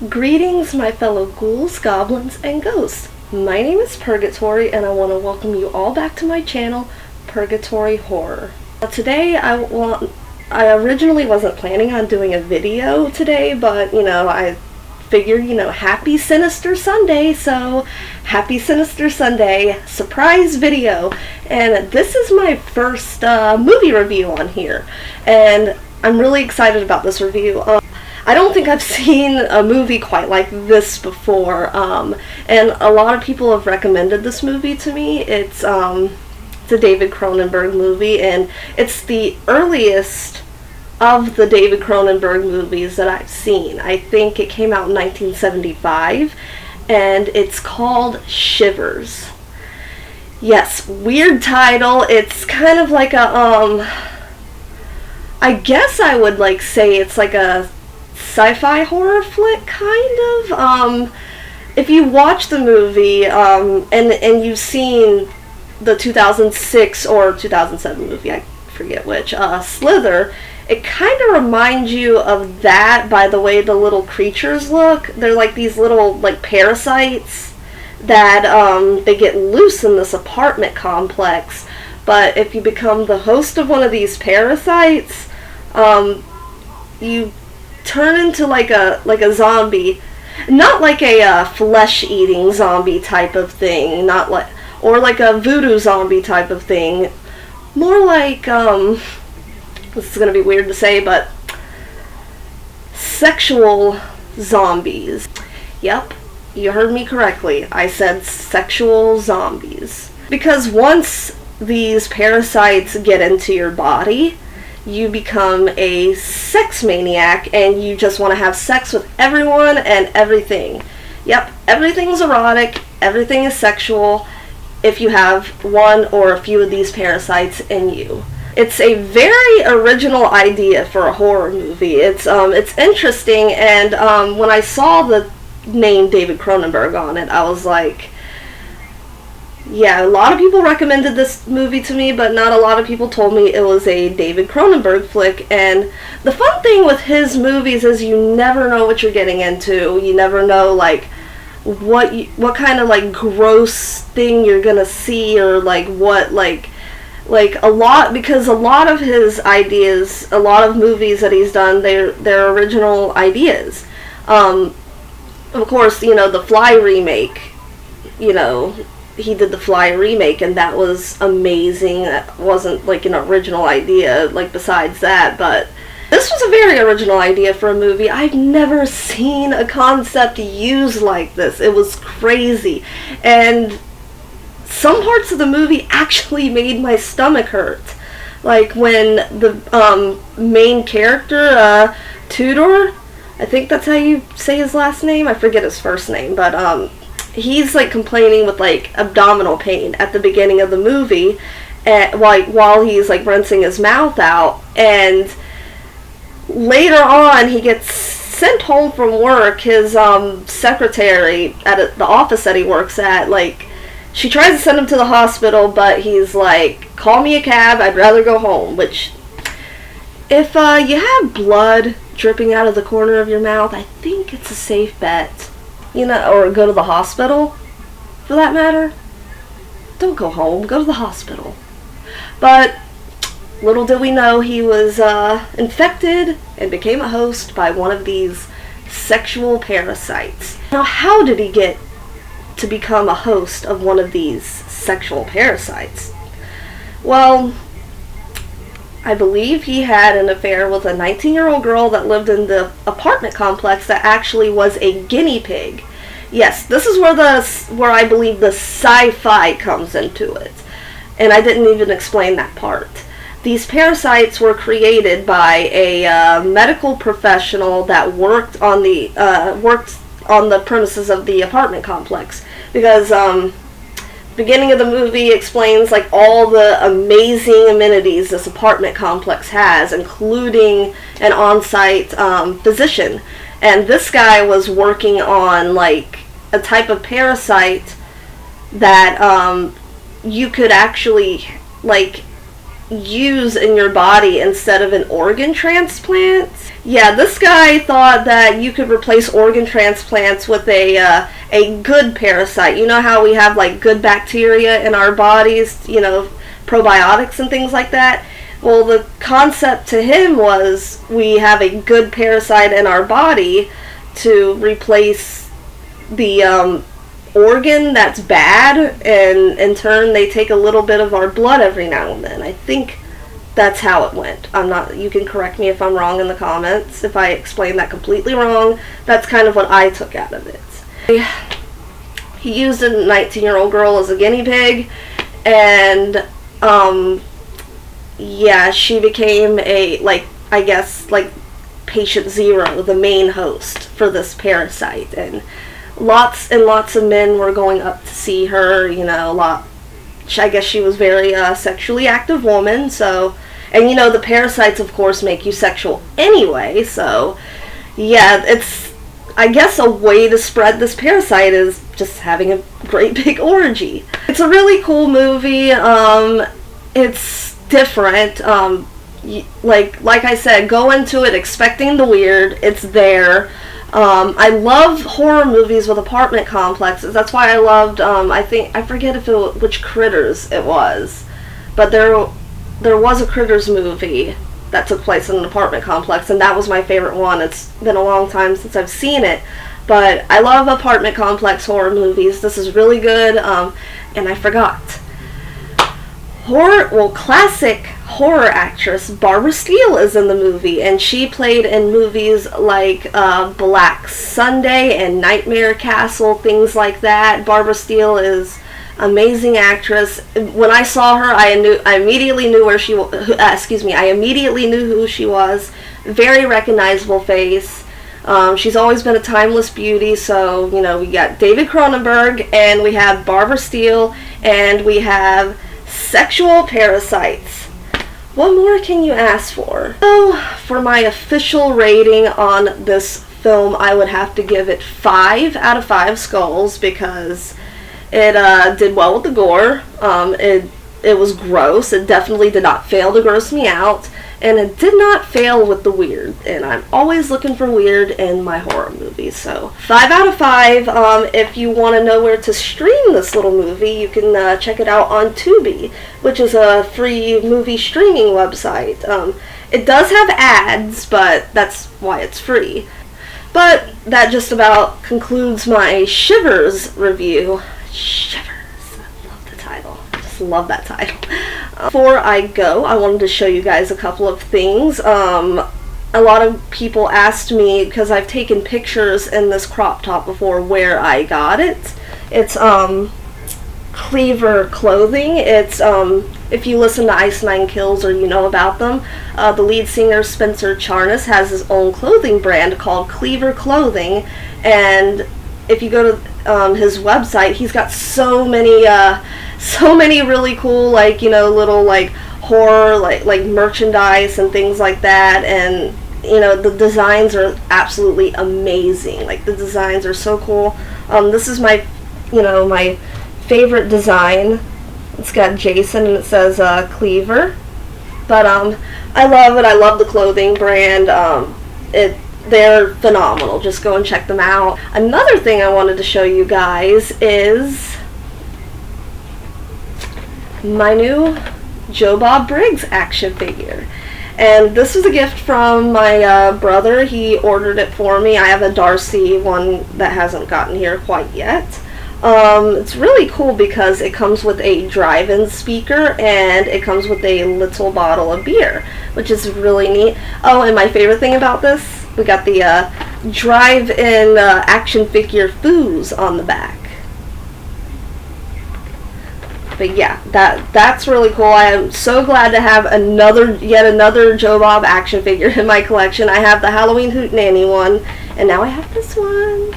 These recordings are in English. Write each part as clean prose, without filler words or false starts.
Greetings, my fellow ghouls, goblins, and ghosts. My name is Purgatory, and I want to welcome you all back to my channel, Purgatory Horror. Today, I originally wasn't planning on doing a video today, but, I figured, happy Sinister Sunday, so happy Sinister Sunday, surprise video. And this is my first movie review on here, and I'm really excited about this review. I don't think I've seen a movie quite like this before, and a lot of people have recommended this movie to me. It's a David Cronenberg movie, and it's the earliest of the David Cronenberg movies that I've seen. I think it came out in 1975, and it's called Shivers. Yes, weird title. It's kind of like a, I guess I would say it's like a sci-fi horror flick, kind of. If you watch the movie, and you've seen the 2006 or 2007 movie, I forget which, Slither, it kind of reminds you of that by the way the little creatures look. They're like these little, parasites that, they get loose in this apartment complex, but if you become the host of one of these parasites, you turn into like a zombie, not like a flesh-eating zombie type of thing, or like a voodoo zombie type of thing, more like this is gonna be weird to say, but sexual zombies. Yep, you heard me correctly. I said sexual zombies, because once these parasites get into your body, you become a sex maniac, and you just want to have sex with everyone and everything. Yep, everything's erotic, everything is sexual if you have one or a few of these parasites in you. It's a very original idea for a horror movie. It's interesting, and when I saw the name David Cronenberg on it, I was like, yeah, a lot of people recommended this movie to me, but not a lot of people told me it was a David Cronenberg flick. And the fun thing with his movies is you never know what you're getting into. You never know, what kind of, gross thing you're gonna see, or, because a lot of his ideas, a lot of movies that he's done, they're original ideas. Of course, the Fly remake, he did the Fly remake, and that was amazing. That wasn't an original idea, besides that, but this was a very original idea for a movie. I've never seen a concept used like this. It was crazy, and some parts of the movie actually made my stomach hurt. Like when the main character, Tudor, I think that's how you say his last name, I forget his first name, but he's complaining with abdominal pain at the beginning of the movie, while he's rinsing his mouth out, and later on he gets sent home from work. His secretary at the office that he works at, she tries to send him to the hospital, but he's like, call me a cab, I'd rather go home. Which, if you have blood dripping out of the corner of your mouth, I think it's a safe bet. Or go to the hospital, for that matter. Don't go home, go to the hospital. But little did we know he was infected and became a host by one of these sexual parasites. Now, how did he get to become a host of one of these sexual parasites? Well, I believe he had an affair with a 19-year-old girl that lived in the apartment complex that actually was a guinea pig. Yes, this is where I believe the sci-fi comes into it. And I didn't even explain that part. These parasites were created by a medical professional that worked on the premises of the apartment complex, because beginning of the movie explains all the amazing amenities this apartment complex has, including an on-site physician. And this guy was working on a type of parasite that you could actually use in your body instead of an organ transplant. Yeah, this guy thought that you could replace organ transplants with a good parasite. You know how we have like good bacteria in our bodies, you know, probiotics and things like that? Well, the concept to him was we have a good parasite in our body to replace the organ that's bad, and in turn they take a little bit of our blood every now and then. I think that's how it went. You can correct me if I'm wrong in the comments. If I explain that completely wrong, that's kind of what I took out of it. He used a 19-year-old girl as a guinea pig, and yeah, she became I guess patient zero, the main host for this parasite, and lots and lots of men were going up to see her, you know, I guess she was very sexually active woman, so, and you know, the parasites of course make you sexual anyway, so yeah, it's, I guess a way to spread this parasite is just having a great big orgy. It's a really cool movie. It's different. Like I said, go into it expecting the weird. It's there. I love horror movies with apartment complexes. That's why I loved, I forget which Critters it was, but there was a Critters movie that took place in an apartment complex, and that was my favorite one. It's been a long time since I've seen it, but I love apartment complex horror movies. This is really good, and I forgot. Classic horror actress Barbara Steele is in the movie, and she played in movies like Black Sunday and Nightmare Castle, things like that. Barbara Steele is amazing actress. When I saw her, I immediately knew I immediately knew who she was. Very recognizable face. She's always been a timeless beauty. So, you know, we got David Cronenberg, and we have Barbara Steele, and we have sexual parasites. What more can you ask for? So, for my official rating on this film, I would have to give it 5 out of 5 skulls, because it did well with the gore. It was gross. It definitely did not fail to gross me out, and it did not fail with the weird, and I'm always looking for weird in my horror movies. So 5 out of 5. If you want to know where to stream this little movie, you can check it out on Tubi, which is a free movie streaming website. It does have ads, but that's why it's free. But that just about concludes my Shivers review. Shivers. I love the title. I just love that title. Before I go, I wanted to show you guys a couple of things. A lot of people asked me, because I've taken pictures in this crop top before, where I got it. It's Cleaver clothing. It's if you listen to Ice Nine Kills or you know about them, the lead singer Spencer Charnas has his own clothing brand called Cleaver Clothing, and if you go to his website, he's got so many really cool, like, you know, little like horror like merchandise and things like that, and you know, the designs are absolutely amazing. Like, the designs are so cool. This is my favorite design. It's got Jason and it says Cleaver. But I love it. I love the clothing brand. They're phenomenal. Just go and check them out. Another thing I wanted to show you guys is my new Joe Bob Briggs action figure. And this was a gift from my brother. He ordered it for me. I have a Darcy one that hasn't gotten here quite yet. It's really cool because it comes with a drive-in speaker and it comes with a little bottle of beer, which is really neat. Oh, and my favorite thing about this, we got the drive-in action figure foos on the back. But yeah, that's really cool. I am so glad to have yet another Joe Bob action figure in my collection. I have the Halloween Hootenanny one, and now I have this one.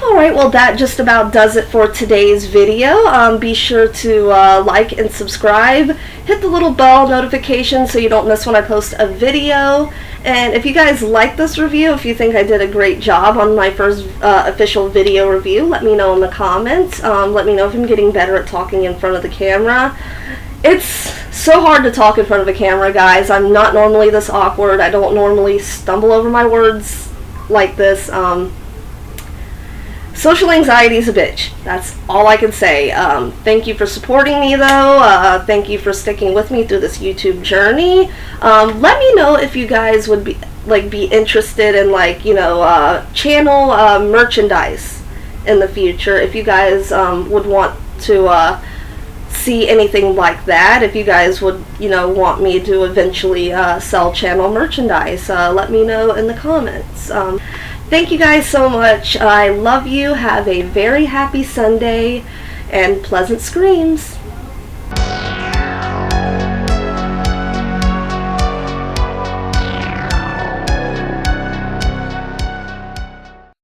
Alright, well that just about does it for today's video. Be sure to like and subscribe. Hit the little bell notification so you don't miss when I post a video. And if you guys like this review, if you think I did a great job on my first official video review, let me know in the comments. Let me know if I'm getting better at talking in front of the camera. It's so hard to talk in front of a camera, guys. I'm not normally this awkward. I don't normally stumble over my words like this. Social anxiety is a bitch. That's all I can say. Thank you for supporting me, though. Thank you for sticking with me through this YouTube journey. Let me know if you guys would be interested in, like, you know, channel merchandise in the future. If you guys would want to see anything like that, if you guys would, you know, want me to eventually sell channel merchandise, let me know in the comments. Thank you guys so much. I love you. Have a very happy Sunday and pleasant screams.